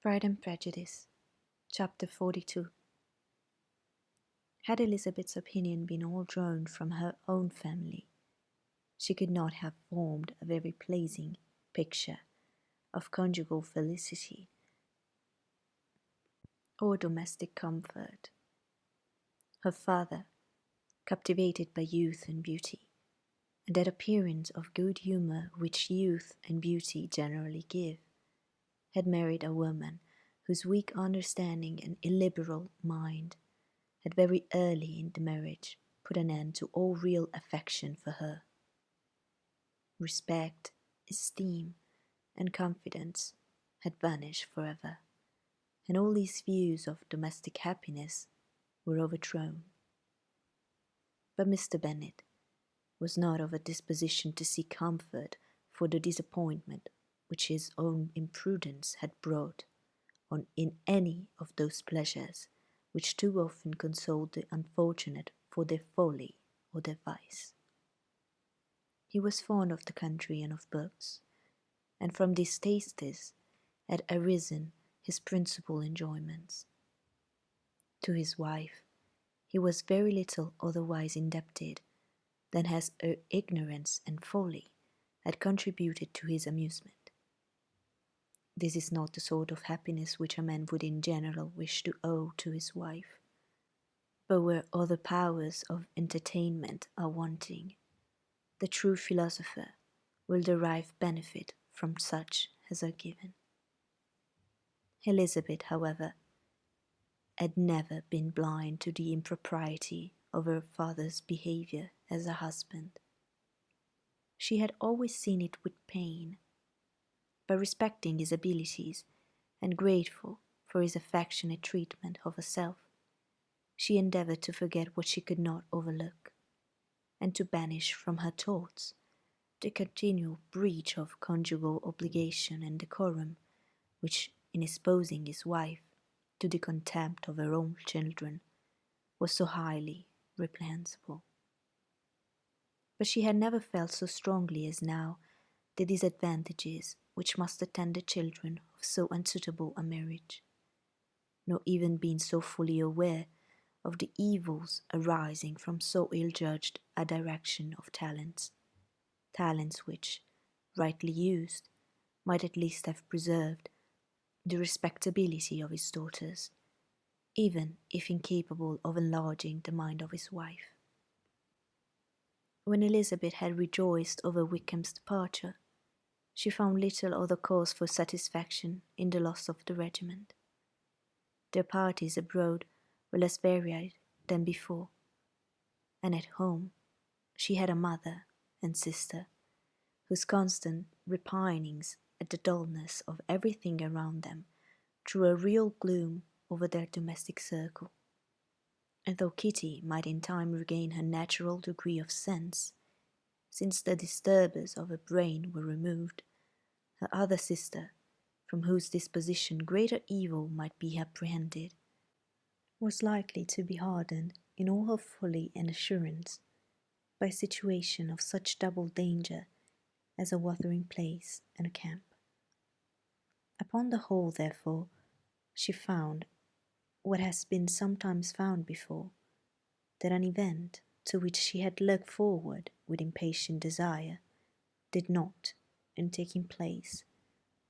Pride and Prejudice, Chapter 42. Had Elizabeth's opinion been all drawn from her own family, she could not have formed a very pleasing picture of conjugal felicity or domestic comfort. Her father, captivated by youth and beauty, and that appearance of good humour which youth and beauty generally give, had married a woman whose weak understanding and illiberal mind had very early in the marriage put an end to all real affection for her. Respect, esteem, and confidence had vanished forever, and all these views of domestic happiness were overthrown. But Mr. Bennet was not of a disposition to seek comfort for the disappointment which his own imprudence had brought on in any of those pleasures which too often consoled the unfortunate for their folly or their vice. He was fond of the country and of books, and from these tastes had arisen his principal enjoyments. To his wife he was very little otherwise indebted than as her ignorance and folly had contributed to his amusement. This is not the sort of happiness which a man would in general wish to owe to his wife, but where other powers of entertainment are wanting, the true philosopher will derive benefit from such as are given. Elizabeth, however, had never been blind to the impropriety of her father's behaviour as a husband. She had always seen it with pain, but respecting his abilities and grateful for his affectionate treatment of herself, she endeavoured to forget what she could not overlook, and to banish from her thoughts the continual breach of conjugal obligation and decorum which, in exposing his wife to the contempt of her own children, was so highly reprehensible. But she had never felt so strongly as now the disadvantages which must attend the children of so unsuitable a marriage, nor even been so fully aware of the evils arising from so ill-judged a direction of talents which, rightly used, might at least have preserved the respectability of his daughters, even if incapable of enlarging the mind of his wife. When Elizabeth had rejoiced over Wickham's departure, she found little other cause for satisfaction in the loss of the regiment. Their parties abroad were less varied than before, and at home she had a mother and sister whose constant repinings at the dullness of everything around them threw a real gloom over their domestic circle. And though Kitty might in time regain her natural degree of sense, since the disturbers of her brain were removed, her other sister, from whose disposition greater evil might be apprehended, was likely to be hardened in all her folly and assurance by a situation of such double danger as a watering place and a camp. Upon the whole, therefore, she found what has been sometimes found before, that an event to which she had looked forward with impatient desire did not, in taking place,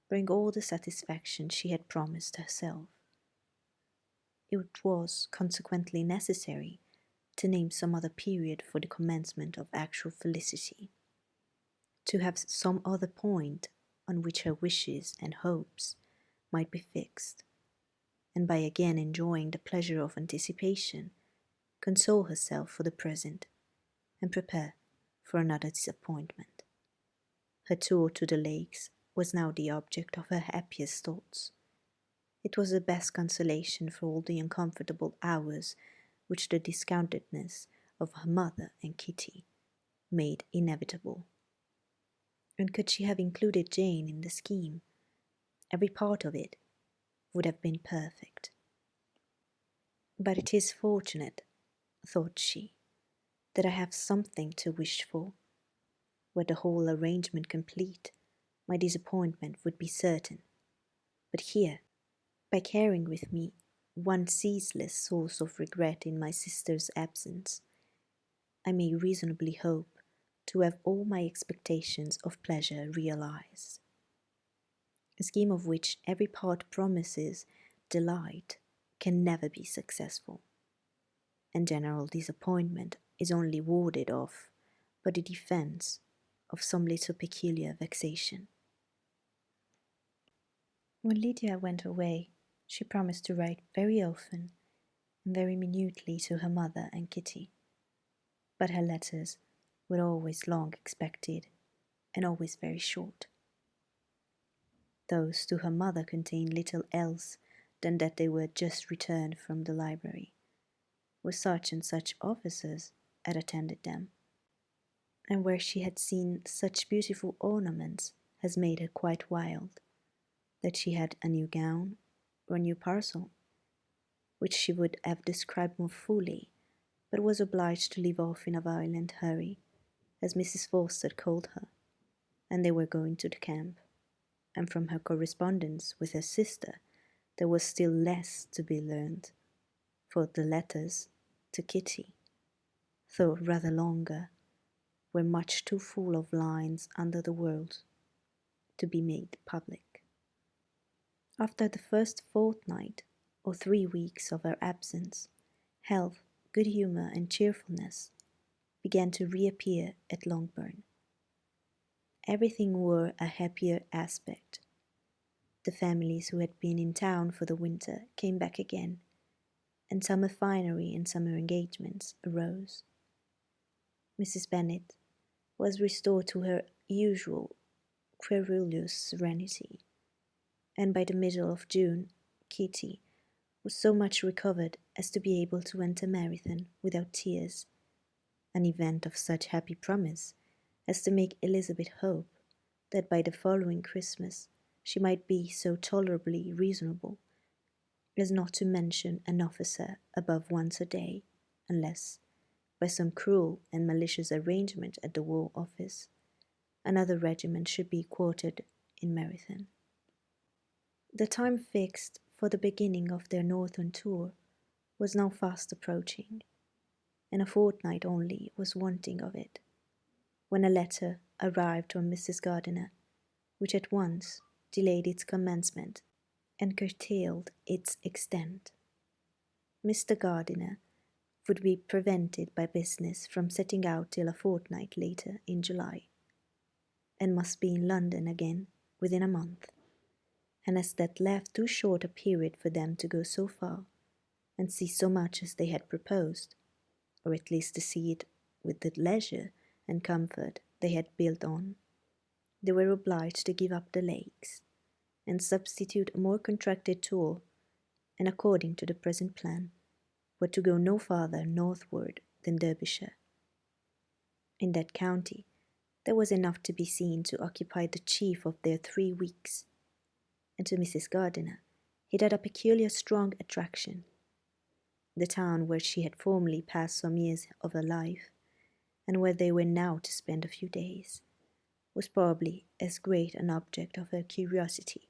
bring all the satisfaction she had promised herself. It was consequently necessary to name some other period for the commencement of actual felicity, to have some other point on which her wishes and hopes might be fixed, and by again enjoying the pleasure of anticipation, console herself for the present, and prepare for another disappointment. Her tour to the lakes was now the object of her happiest thoughts. It was the best consolation for all the uncomfortable hours which the discontentedness of her mother and Kitty made inevitable. And could she have included Jane in the scheme, every part of it would have been perfect. But it is fortunate, thought she, that I have something to wish for. Were the whole arrangement complete, my disappointment would be certain. But here By carrying with me one ceaseless source of regret in my sister's absence, I may reasonably hope to have all my expectations of pleasure realized. A scheme of which every part promises delight can never be successful, and general disappointment is only warded off by the defence of some little peculiar vexation. When Lydia went away, she promised to write very often and very minutely to her mother and Kitty, but her letters were always long expected and always very short. Those to her mother contained little else than that they were just returned from the library, where such and such officers had attended them, and where she had seen such beautiful ornaments as made her quite wild, that she had a new gown or a new parcel, which she would have described more fully, but was obliged to leave off in a violent hurry, as Mrs. Forster called her, and they were going to the camp, and from her correspondence with her sister there was still less to be learned, for the letters to Kitty, though rather longer, were much too full of lines under the world to be made public. After the first fortnight or 3 weeks of her absence, health, good humour, and cheerfulness began to reappear at Longbourn. Everything wore a happier aspect. The families who had been in town for the winter came back again, and summer finery and summer engagements arose. Mrs. Bennet was restored to her usual querulous serenity, and by the middle of June, Kitty was so much recovered as to be able to enter Meryton without tears, an event of such happy promise as to make Elizabeth hope that by the following Christmas she might be so tolerably reasonable as not to mention an officer above once a day, unless, by some cruel and malicious arrangement at the War Office, another regiment should be quartered in Meryton. The time fixed for the beginning of their northern tour was now fast approaching, and a fortnight only was wanting of it, when a letter arrived from Mrs. Gardiner, which at once delayed its commencement and curtailed its extent. Mr. Gardiner would be prevented by business from setting out till a fortnight later in July, and must be in London again within a month, and as that left too short a period for them to go so far, and see so much as they had proposed, or at least to see it with the leisure and comfort they had built on, they were obliged to give up the lakes, and substitute a more contracted tour, and according to the present plan, were to go no farther northward than Derbyshire. In that county there was enough to be seen to occupy the chief of their 3 weeks, and to Mrs. Gardiner it had a peculiar strong attraction. The town where she had formerly passed some years of her life, and where they were now to spend a few days, was probably as great an object of her curiosity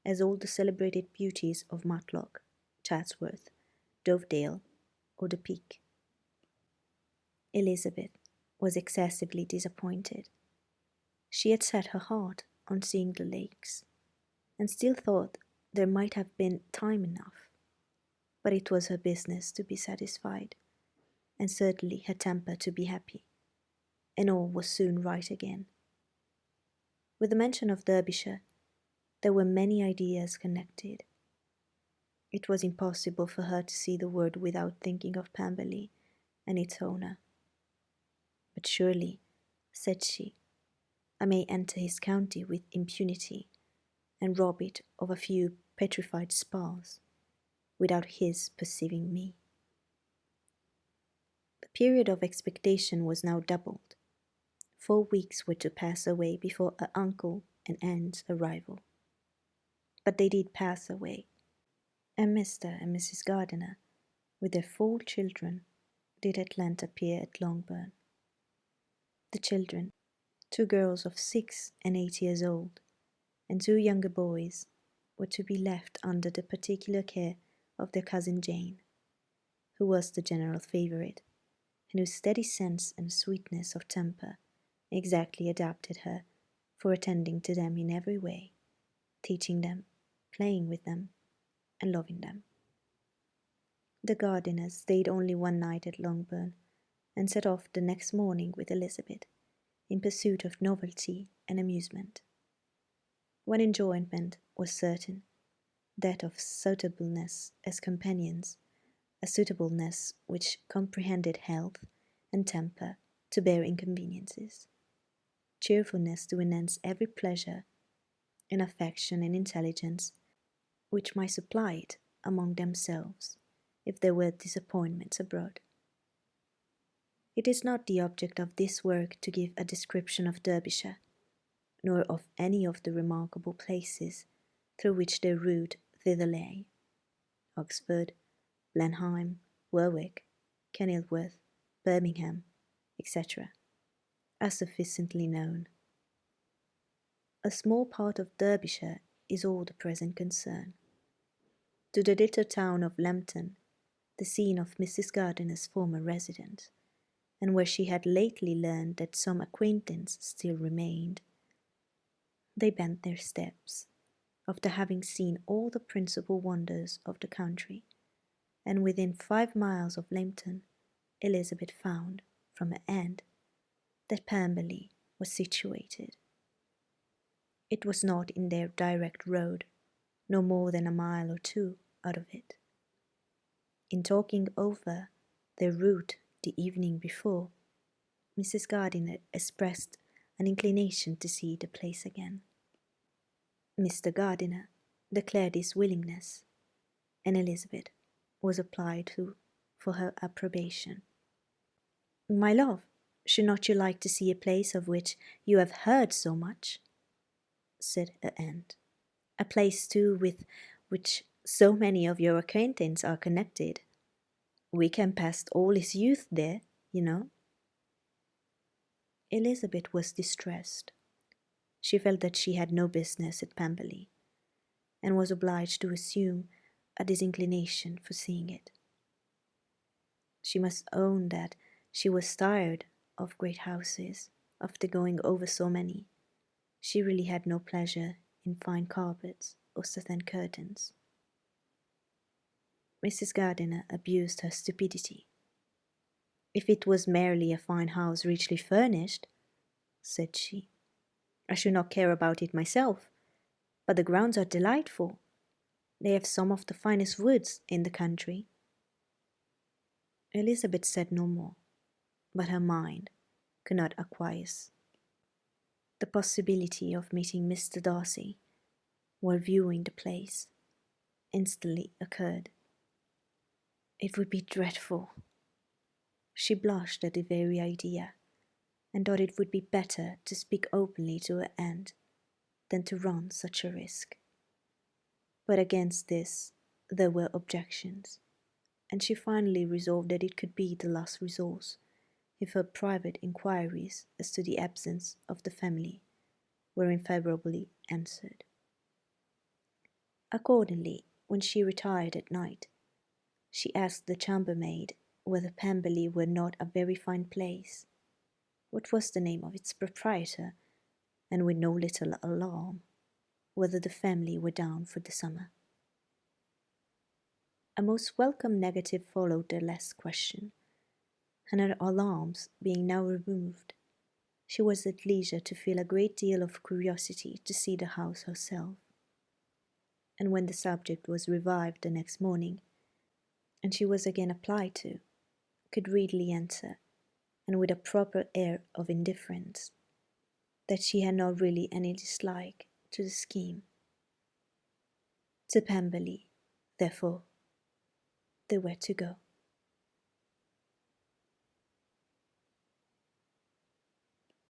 as all the celebrated beauties of Matlock, Chatsworth, Dovedale, or the Peak. Elizabeth was excessively disappointed. She had set her heart on seeing the lakes, and still thought there might have been time enough, but it was her business to be satisfied, and certainly her temper to be happy, and all was soon right again. With the mention of Derbyshire, there were many ideas connected. It was impossible for her to see the word without thinking of Pemberley and its owner. But surely, said she, I may enter his county with impunity, and rob it of a few petrified spars, without his perceiving me. The period of expectation was now doubled. 4 weeks were to pass away before her uncle and aunt's arrival. But they did pass away, and Mr. and Mrs. Gardiner, with their 4 children, did at length appear at Longbourn. The children, 2 girls of 6 and 8 years old, and 2 younger boys, were to be left under the particular care of their cousin Jane, who was the general favourite, and whose steady sense and sweetness of temper exactly adapted her for attending to them in every way, teaching them, playing with them, and loving them. The Gardiners stayed only one night at Longbourn, and set off the next morning with Elizabeth, in pursuit of novelty and amusement. One enjoyment was certain, that of suitableness as companions, a suitableness which comprehended health and temper to bear inconveniences, cheerfulness to enhance every pleasure, and affection and intelligence which might supply it among themselves if there were disappointments abroad. It is not the object of this work to give a description of Derbyshire, nor of any of the remarkable places through which their route thither lay, Oxford, Blenheim, Warwick, Kenilworth, Birmingham, etc., are sufficiently known. A small part of Derbyshire is all the present concern. To the little town of Lambton, the scene of Mrs. Gardiner's former residence, and where she had lately learned that some acquaintance still remained, they bent their steps, after having seen all the principal wonders of the country, and within 5 miles of Lambton, Elizabeth found, from her end, that Pemberley was situated. It was not in their direct road, no more than a mile or 2 out of it. In talking over their route the evening before, Mrs. Gardiner expressed an inclination to see the place again. Mr. Gardiner declared his willingness, and Elizabeth was applied to for her approbation. "My love, should not you like to see a place of which you have heard so much?" said her aunt. "A place, too, with which so many of your acquaintance are connected. Wickham passed all his youth there, you know." Elizabeth was distressed. She felt that she had no business at Pemberley, and was obliged to assume a disinclination for seeing it. She must own that she was tired of great houses after going over so many. She really had no pleasure in fine carpets or satin curtains. Mrs. Gardiner abused her stupidity. "If it was merely a fine house richly furnished," said she, "I should not care about it myself, but the grounds are delightful. They have some of the finest woods in the country." Elizabeth said no more, but her mind could not acquiesce. The possibility of meeting Mr. Darcy while viewing the place instantly occurred. It would be dreadful. She blushed at the very idea, and thought it would be better to speak openly to her aunt than to run such a risk. But against this there were objections, and she finally resolved that it could be the last resource if her private inquiries as to the absence of the family were unfavourably answered. Accordingly, when she retired at night, she asked the chambermaid whether Pemberley were not a very fine place, what was the name of its proprietor, and with no little alarm, whether the family were down for the summer. A most welcome negative followed the last question, and her alarms being now removed, she was at leisure to feel a great deal of curiosity to see the house herself. And when the subject was revived the next morning, and she was again applied to, could readily answer, and with a proper air of indifference, that she had not really any dislike to the scheme. To Pemberley, therefore, they were to go.